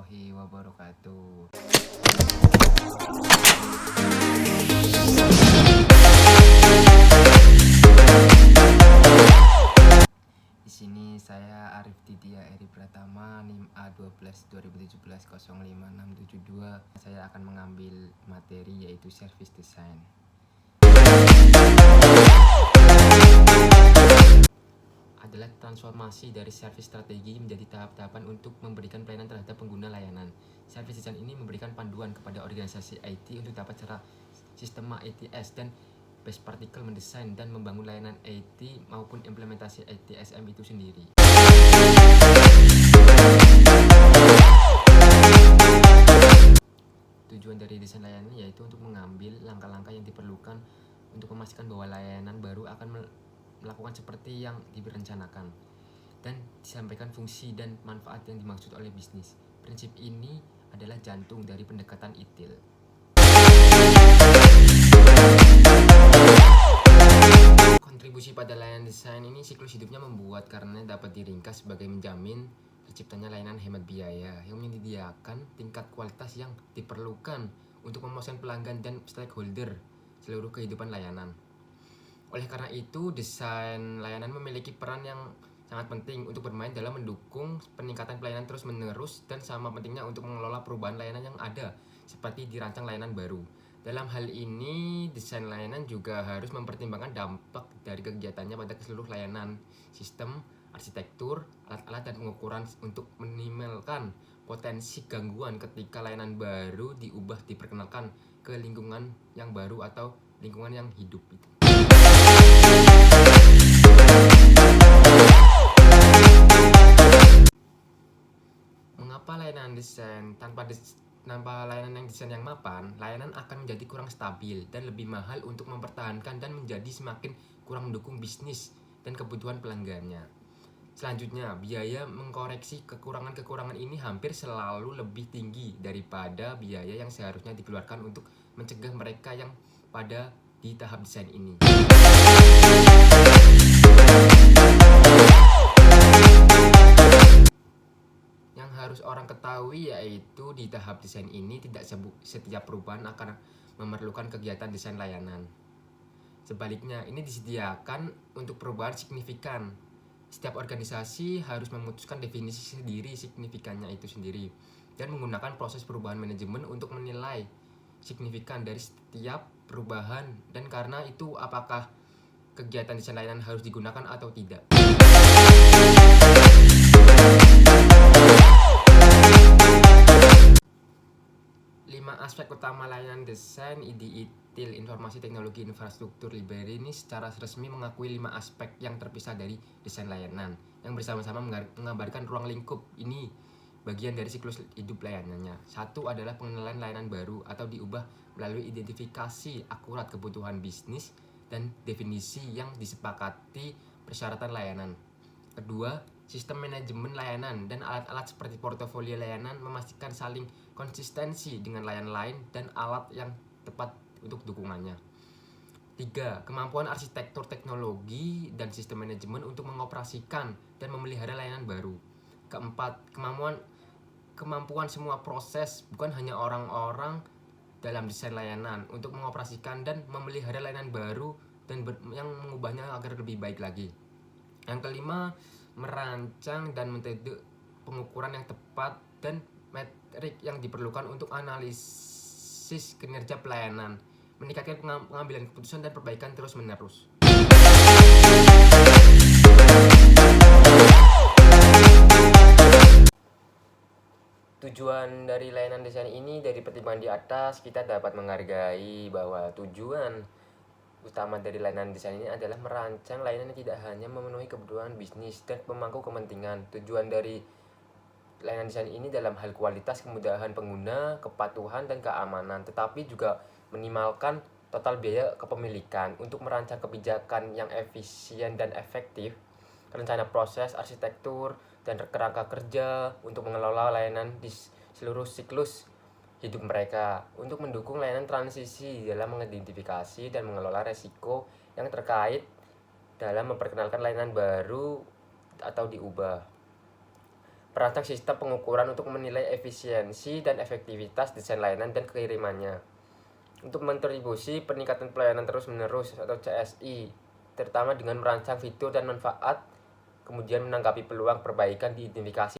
warahmatullahi wabarakatuh. Di sini saya Arif Didia Eri Pratama, NIM A12 2017 05672. Saya akan mengambil materi yaitu service design. Adalah transformasi dari service strategi menjadi tahap-tahapan untuk memberikan pelayanan terhadap pengguna layanan. Service design ini memberikan panduan kepada organisasi IT untuk dapat secara sistema ITS dan best particle mendesain dan membangun layanan IT maupun implementasi ITSM itu sendiri. Tujuan dari desain layanan yaitu untuk mengambil langkah-langkah yang diperlukan untuk memastikan bahwa layanan baru akan melakukan seperti yang direncanakan dan disampaikan fungsi dan manfaat yang dimaksud oleh bisnis. Prinsip ini adalah jantung dari pendekatan ITIL. Kontribusi pada layanan desain ini siklus hidupnya membuat karena dapat diringkas sebagai menjamin terciptanya layanan hemat biaya yang menyediakan tingkat kualitas yang diperlukan untuk memuaskan pelanggan dan stakeholder seluruh kehidupan layanan. Oleh karena itu, desain layanan memiliki peran yang sangat penting untuk bermain dalam mendukung peningkatan pelayanan terus-menerus dan sama pentingnya untuk mengelola perubahan layanan yang ada seperti dirancang layanan baru. Dalam hal ini, desain layanan juga harus mempertimbangkan dampak dari kegiatannya pada seluruh layanan, sistem, arsitektur, alat-alat dan pengukuran untuk meminimalkan potensi gangguan ketika layanan baru diperkenalkan ke lingkungan yang baru atau lingkungan yang hidup itu. Mengapa layanan desain tanpa layanan yang desain yang mapan, layanan akan menjadi kurang stabil dan lebih mahal untuk mempertahankan dan menjadi semakin kurang mendukung bisnis dan kebutuhan pelanggannya. Selanjutnya, biaya mengkoreksi kekurangan-kekurangan ini hampir selalu lebih tinggi daripada biaya yang seharusnya dikeluarkan untuk mencegah mereka yang pada di tahap desain ini. Yang harus orang ketahui yaitu di tahap desain ini tidak setiap perubahan akan memerlukan kegiatan desain layanan. Sebaliknya, ini disediakan untuk perubahan signifikan. Setiap organisasi harus memutuskan definisi sendiri signifikannya itu sendiri dan menggunakan proses perubahan manajemen untuk menilai signifikan dari setiap perubahan dan karena itu apakah kegiatan desain layanan harus digunakan atau tidak. 5 aspek utama layanan desain di ITIL Informasi Teknologi Infrastruktur Library ini secara resmi mengakui 5 aspek yang terpisah dari desain layanan yang bersama-sama menggambarkan ruang lingkup ini bagian dari siklus hidup layanannya. Satu adalah pengenalan layanan baru atau diubah melalui identifikasi akurat kebutuhan bisnis dan definisi yang disepakati persyaratan layanan. Kedua, sistem manajemen layanan dan alat-alat seperti portofolio layanan memastikan saling konsistensi dengan layanan lain dan alat yang tepat untuk dukungannya. 3. Kemampuan arsitektur teknologi dan sistem manajemen untuk mengoperasikan dan memelihara layanan baru. Keempat, kemampuan semua proses, bukan hanya orang-orang dalam desain layanan untuk mengoperasikan dan memelihara layanan baru dan yang mengubahnya agar lebih baik lagi. Yang kelima, merancang dan metode pengukuran yang tepat dan metrik yang diperlukan untuk analisis kinerja pelayanan, meningkatkan pengambilan keputusan dan perbaikan terus-menerus. Tujuan dari layanan desain ini dari pertimbangan di atas, kita dapat menghargai bahwa tujuan utama dari layanan desain ini adalah merancang layanan yang tidak hanya memenuhi kebutuhan bisnis dan pemangku kepentingan. Tujuan dari layanan desain ini dalam hal kualitas, kemudahan pengguna, kepatuhan, dan keamanan, tetapi juga minimalkan total biaya kepemilikan untuk merancang kebijakan yang efisien dan efektif, rencana proses, arsitektur, dan kerangka kerja untuk mengelola layanan di seluruh siklus hidup mereka untuk mendukung layanan transisi dalam mengidentifikasi dan mengelola resiko yang terkait dalam memperkenalkan layanan baru atau diubah. Perancang sistem pengukuran untuk menilai efisiensi dan efektivitas desain layanan dan kirimannya. Untuk mengontribusi peningkatan pelayanan terus-menerus atau CSI, terutama dengan merancang fitur dan manfaat, kemudian menanggapi peluang perbaikan diidentifikasi.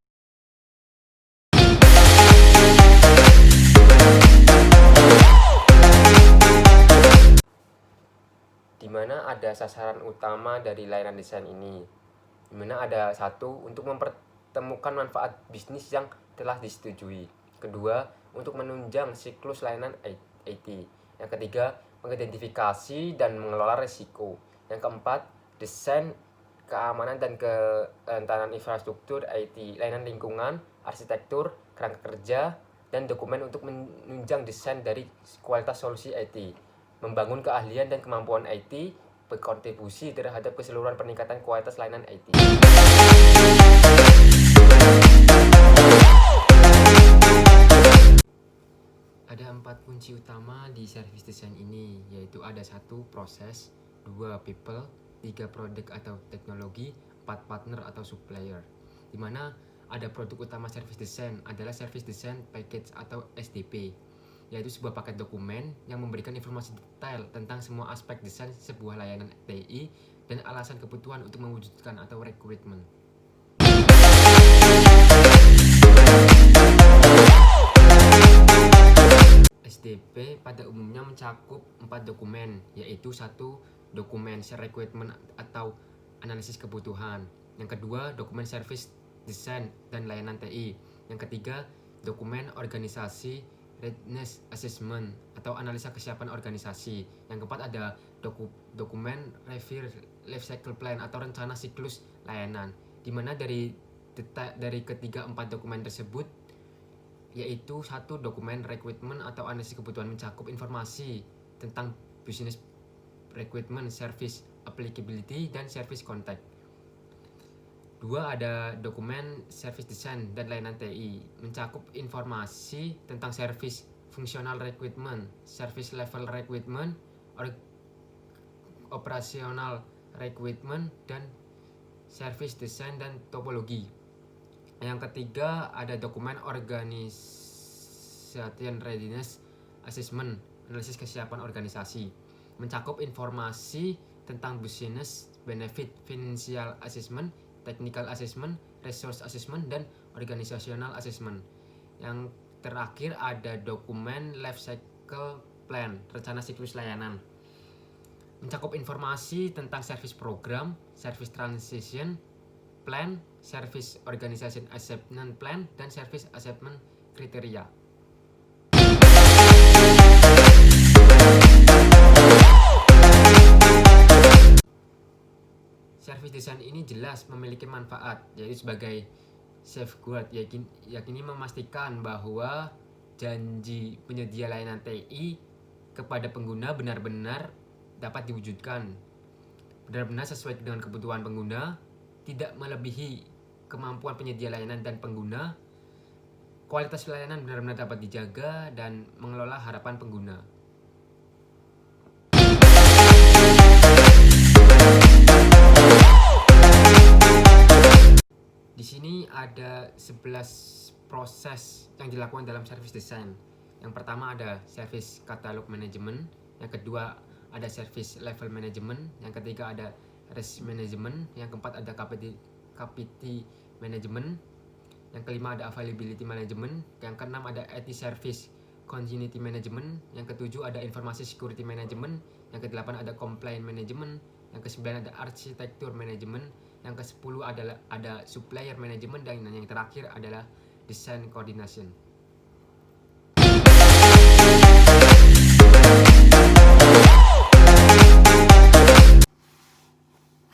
Di mana ada sasaran utama dari layanan desain ini, di mana ada satu, untuk mempertemukan manfaat bisnis yang telah disetujui. Kedua, untuk menunjang siklus layanan IT. Yang ketiga, mengidentifikasi dan mengelola risiko. Yang keempat, desain keamanan dan kerentanan infrastruktur IT, layanan lingkungan, arsitektur, kerangka kerja, dan dokumen untuk menunjang desain dari kualitas solusi IT. Membangun keahlian dan kemampuan IT, berkontribusi terhadap keseluruhan peningkatan kualitas layanan IT. Ada 4 kunci utama di service design ini, yaitu ada 1 proses, 2 people, 3 produk atau teknologi, 4 partner atau supplier. Dimana ada produk utama service design adalah service design package atau SDP, yaitu sebuah paket dokumen yang memberikan informasi detail tentang semua aspek desain sebuah layanan TI dan alasan kebutuhan untuk mewujudkan atau requirement. SDP pada umumnya mencakup 4 dokumen, yaitu 1. Dokumen requirement atau analisis kebutuhan. Yang kedua, dokumen service design dan layanan TI. Yang ketiga, dokumen organisasi readiness assessment atau analisa kesiapan organisasi. Yang keempat ada dokumen life cycle plan atau rencana siklus layanan. Di mana dari ketiga 4 dokumen tersebut, yaitu 1. Dokumen requirement atau analisis kebutuhan mencakup informasi tentang business requirement, service applicability, dan service contact. 2. Ada dokumen service design dan layanan TI, mencakup informasi tentang service functional requirement, service level requirement, operational requirement, dan service design dan topologi. Yang ketiga ada dokumen organization readiness assessment, analisis kesiapan organisasi, mencakup informasi tentang business benefit, financial assessment, technical assessment, resource assessment, dan organizational assessment. Yang terakhir ada dokumen life cycle plan, rencana siklus layanan, mencakup informasi tentang service program, service transition plan, service organization assessment plan, dan service assessment kriteria. Service design ini jelas memiliki manfaat, yaitu sebagai safeguard, yakni memastikan bahwa janji penyedia layanan TI kepada pengguna benar-benar dapat diwujudkan, benar-benar sesuai dengan kebutuhan pengguna, tidak melebihi kemampuan penyedia layanan dan pengguna, kualitas layanan benar-benar dapat dijaga, dan mengelola harapan pengguna. Di sini ada 11 proses yang dilakukan dalam service design. Yang pertama ada service catalog management, yang kedua ada service level management, yang ketiga ada risk management, yang keempat ada capacity management, yang kelima ada availability management, yang keenam ada IT service continuity management, yang ketujuh ada informasi security management, yang kedelapan ada compliance management, yang kesembilan ada architecture management, yang ke-10 adalah ada supplier management, dan yang terakhir adalah design coordination.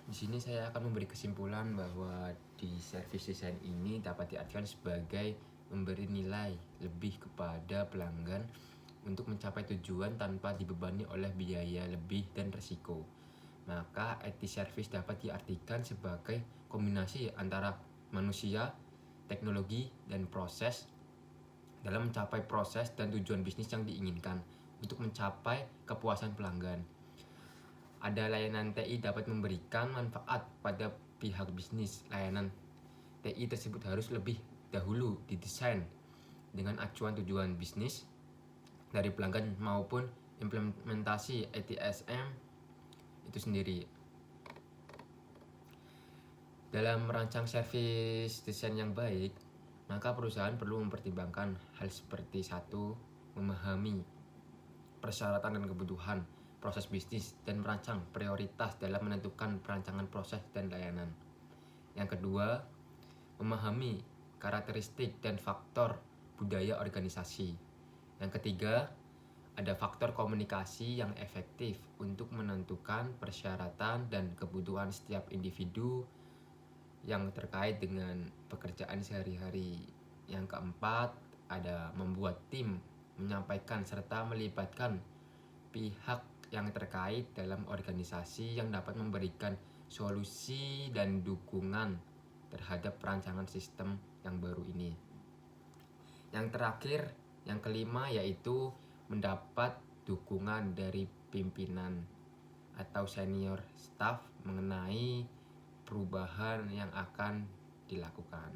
Di sini saya akan memberi kesimpulan bahwa di service design ini dapat diartikan sebagai memberi nilai lebih kepada pelanggan untuk mencapai tujuan tanpa dibebani oleh biaya lebih dan resiko. Maka IT service dapat diartikan sebagai kombinasi antara manusia, teknologi, dan proses dalam mencapai proses dan tujuan bisnis yang diinginkan untuk mencapai kepuasan pelanggan. Ada layanan TI dapat memberikan manfaat pada pihak bisnis. Layanan TI tersebut harus lebih dahulu didesain dengan acuan tujuan bisnis dari pelanggan maupun implementasi ITSM itu sendiri. Dalam merancang service desain yang baik, maka perusahaan perlu mempertimbangkan hal seperti: 1. Memahami persyaratan dan kebutuhan proses bisnis dan merancang prioritas dalam menentukan perancangan proses dan layanan. Yang kedua, memahami karakteristik dan faktor budaya organisasi. Yang ketiga, ada faktor komunikasi yang efektif untuk menentukan persyaratan dan kebutuhan setiap individu yang terkait dengan pekerjaan sehari-hari. Yang keempat, ada membuat tim, menyampaikan serta melibatkan pihak yang terkait dalam organisasi yang dapat memberikan solusi dan dukungan terhadap perancangan sistem yang baru ini. Yang terakhir, yang kelima, yaitu mendapat dukungan dari pimpinan atau senior staff mengenai perubahan yang akan dilakukan.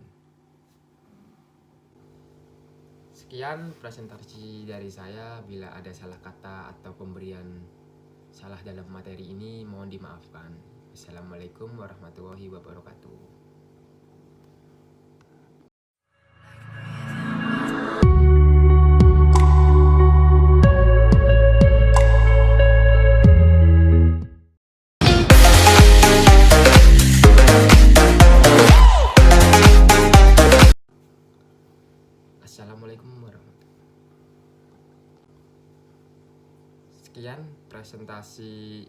Sekian presentasi dari saya. Bila ada salah kata atau pemberian salah dalam materi ini, mohon dimaafkan. Assalamualaikum warahmatullahi wabarakatuh. Assalamualaikum warahmatullahi wabarakatuh. Sekian presentasi